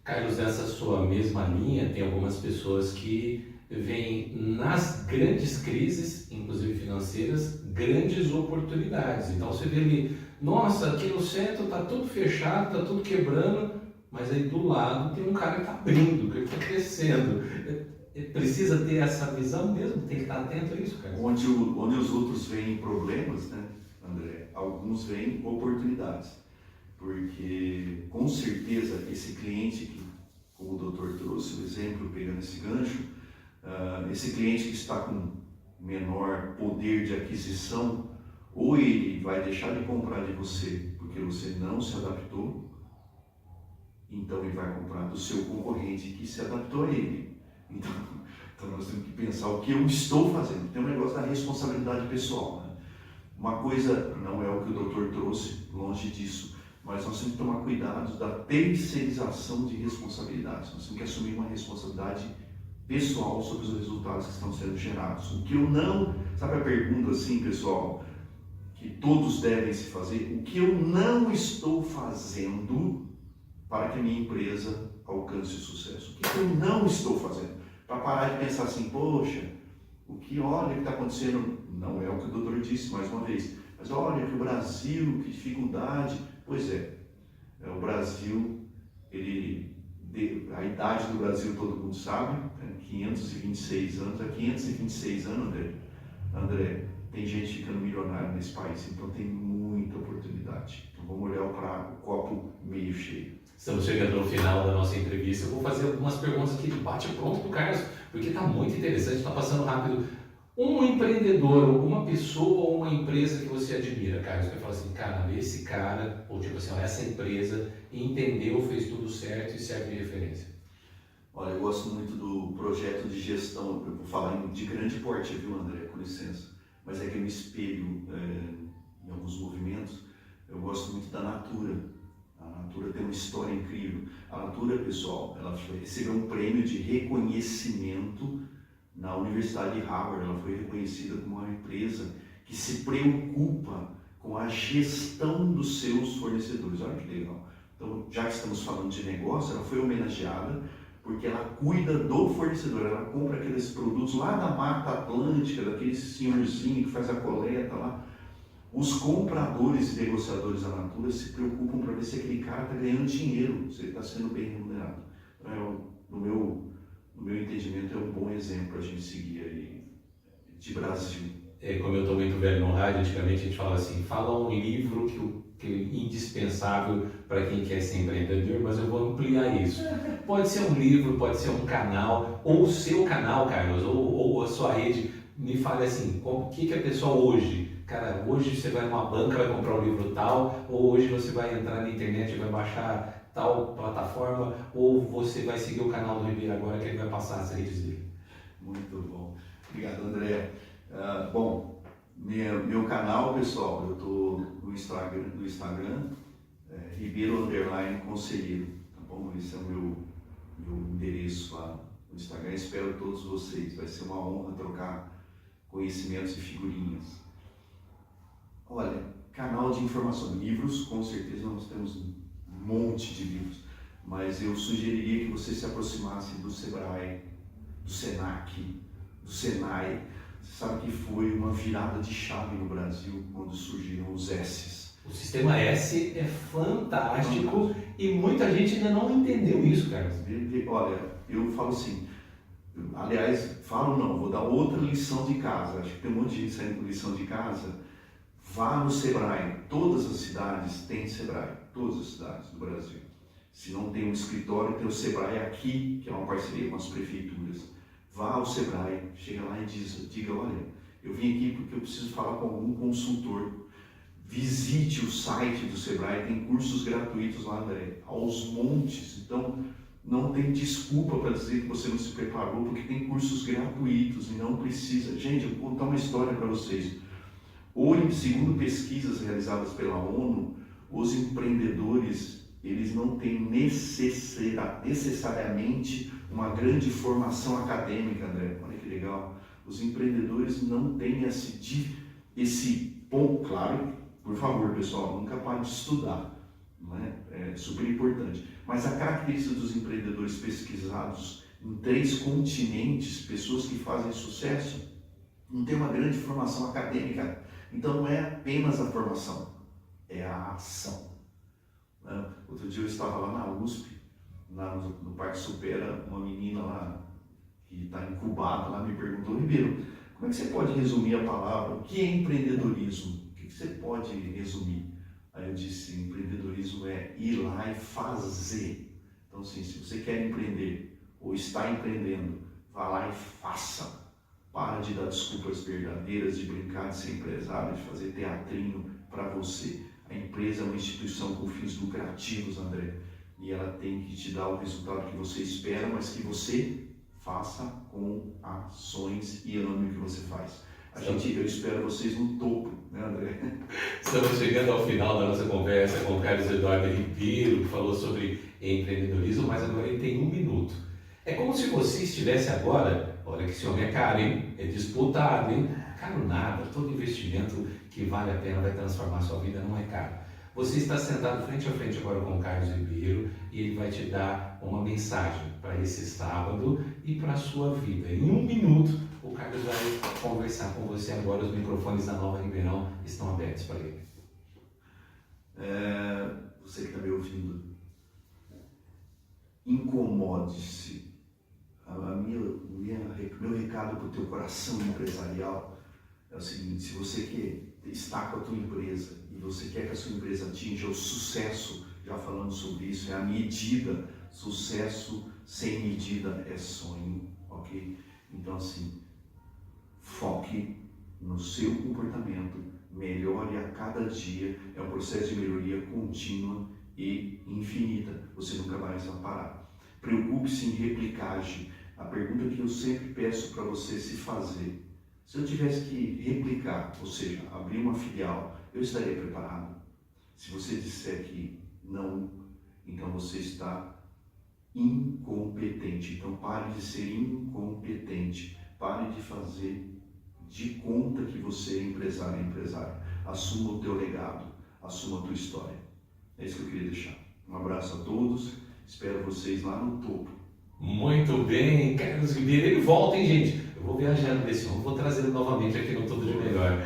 Carlos, nessa sua mesma linha, tem algumas pessoas que veem nas grandes crises, inclusive financeiras, grandes oportunidades. Então você vê ali, nossa, aqui no centro está tudo fechado, está tudo quebrando, mas aí do lado tem um cara que está abrindo, que está crescendo. Precisa ter essa visão mesmo, tem que estar atento a isso, cara. Onde os outros veem problemas, né, André, alguns veem oportunidades. Porque, com certeza, esse cliente, que, como o doutor trouxe o exemplo, pegando esse gancho, esse cliente que está com menor poder de aquisição, ou ele vai deixar de comprar de você porque você não se adaptou, então ele vai comprar do seu concorrente que se adaptou a ele. Então nós temos que pensar o que eu estou fazendo. Tem um negócio da responsabilidade pessoal, né? Uma coisa não é o que o doutor trouxe, longe disso, mas nós temos que tomar cuidado da terceirização de responsabilidades. Nós temos que assumir uma responsabilidade pessoal sobre os resultados que estão sendo gerados. O que eu não... Sabe a pergunta assim, pessoal, que todos devem se fazer? O que eu não estou fazendo para que a minha empresa alcance o sucesso? O que eu não estou fazendo? Para parar de pensar assim, poxa, olha o que está acontecendo, não é o que o doutor disse mais uma vez, mas olha que o Brasil, que dificuldade. Pois é, o Brasil, a idade do Brasil todo mundo sabe, 526 anos, há 526 anos, André, tem gente ficando milionária nesse país, então tem muita oportunidade. Então vamos olhar para o copo meio cheio. Estamos chegando no final da nossa entrevista. Eu vou fazer algumas perguntas aqui de bate-pronto para o Carlos, porque está muito interessante, está passando rápido. Um empreendedor, uma pessoa ou uma empresa que você admira, Carlos, que fala assim, cara, esse cara, ou tipo assim, ó, essa empresa entendeu, fez tudo certo e serve de referência. Olha, eu gosto muito do projeto de gestão, eu vou falar de grande porte, viu, André, com licença, mas é que eu me espelho em alguns movimentos. Eu gosto muito da Natura. A Natura tem uma história incrível. A Natura, pessoal, ela recebeu um prêmio de reconhecimento na Universidade de Harvard. Ela foi reconhecida como uma empresa que se preocupa com a gestão dos seus fornecedores. Olha que legal. Então, já que estamos falando de negócio, ela foi homenageada porque ela cuida do fornecedor. Ela compra aqueles produtos lá da Mata Atlântica, daquele senhorzinho que faz a coleta lá. Os compradores e negociadores da Natura se preocupam para ver se aquele cara está ganhando dinheiro, se ele está sendo bem remunerado. Então, no meu entendimento, é um bom exemplo para a gente seguir aí de Brasil. Como eu estou muito velho no rádio, antigamente a gente falava assim, fala um livro que é indispensável para quem quer ser empreendedor, mas eu vou ampliar isso. Pode ser um livro, pode ser um canal, ou o seu canal, Carlos, ou a sua rede. Me fale assim, o que a pessoa hoje, cara, hoje você vai numa banca, vai comprar um livro tal, ou hoje você vai entrar na internet e vai baixar tal plataforma, ou você vai seguir o canal do Ribeiro agora, que ele vai passar as redes dele. Muito bom. Obrigado, André. Bom, meu canal, pessoal, eu estou no Instagram Ribeiro Conselheiro, tá bom? Esse é o meu endereço lá no Instagram. Espero todos vocês. Vai ser uma honra trocar conhecimentos e figurinhas. Olha, canal de informação, livros, com certeza nós temos um monte de livros, mas eu sugeriria que você se aproximasse do Sebrae, do Senac, do Senai. Você sabe que foi uma virada de chave no Brasil quando surgiram os S's. O sistema S é fantástico e muita gente ainda não entendeu isso, Carlos. Olha, eu falo assim, aliás, vou dar outra lição de casa. Acho que tem um monte de gente saindo com lição de casa. Vá no Sebrae. Todas as cidades têm Sebrae, todas as cidades do Brasil. Se não tem um escritório, tem o Sebrae aqui, que é uma parceria com as prefeituras. Vá ao Sebrae, chega lá e diga, olha, eu vim aqui porque eu preciso falar com algum consultor. Visite o site do Sebrae, tem cursos gratuitos lá, André, aos montes. Então, não tem desculpa para dizer que você não se preparou, porque tem cursos gratuitos e não precisa. Gente, eu vou contar uma história para vocês. Hoje, segundo pesquisas realizadas pela ONU, os empreendedores, eles não têm necessariamente uma grande formação acadêmica, André. Olha que legal. Os empreendedores não têm esse ponto, claro, por favor, pessoal, nunca pare de estudar, não é? É super importante. Mas a característica dos empreendedores pesquisados em 3 continentes, pessoas que fazem sucesso, não tem uma grande formação acadêmica. Então não é apenas a formação, é a ação. Outro dia eu estava lá na USP, lá no Parque Supera, uma menina lá que está incubada lá me perguntou, Ribeiro, como é que você pode resumir a palavra? O que é empreendedorismo? O que você pode resumir? Aí eu disse, empreendedorismo é ir lá e fazer. Então assim, se você quer empreender ou está empreendendo, vá lá e faça. Para de dar desculpas verdadeiras, de brincar de ser empresário, de fazer teatrinho para você. A empresa é uma instituição com fins lucrativos, André, e ela tem que te dar o resultado que você espera, mas que você faça com ações e ame o que você faz. Eu espero vocês no topo, né, André? Estamos chegando ao final da nossa conversa com o Carlos Eduardo Ribeiro, que falou sobre empreendedorismo, mas agora ele tem 1 minuto. É como se você estivesse agora, olha que esse homem é caro, hein? É disputado, hein? Caro nada, todo investimento que vale a pena vai transformar a sua vida, não é caro. Você está sentado frente a frente agora com o Carlos Ribeiro e ele vai te dar uma mensagem para esse sábado e para a sua vida. Em 1 minuto, o Carlos vai conversar com você agora, os microfones da Nova Ribeirão estão abertos para ele. Você que está me ouvindo, incomode-se. Meu recado para o teu coração empresarial é o seguinte: se você está com a tua empresa e você quer que a sua empresa atinja o sucesso, já falando sobre isso, é a medida. Sucesso sem medida é sonho, ok? Então assim, foque no seu comportamento, melhore a cada dia, é um processo de melhoria contínua e infinita, você nunca mais vai parar. Preocupe-se em replicagem. A pergunta que eu sempre peço para você se fazer: se eu tivesse que replicar, ou seja, abrir uma filial, eu estaria preparado? Se você disser que não, então você está incompetente. Então pare de ser incompetente, pare de fazer de conta que você é empresário. Assuma o teu legado, assuma a tua história. É isso que eu queria deixar. Um abraço a todos, espero vocês lá no topo. Muito bem, Carlos Ribeiro, ele volta, hein, gente? Eu vou viajando desse homem, vou trazê-lo novamente aqui no Tudo de Melhor.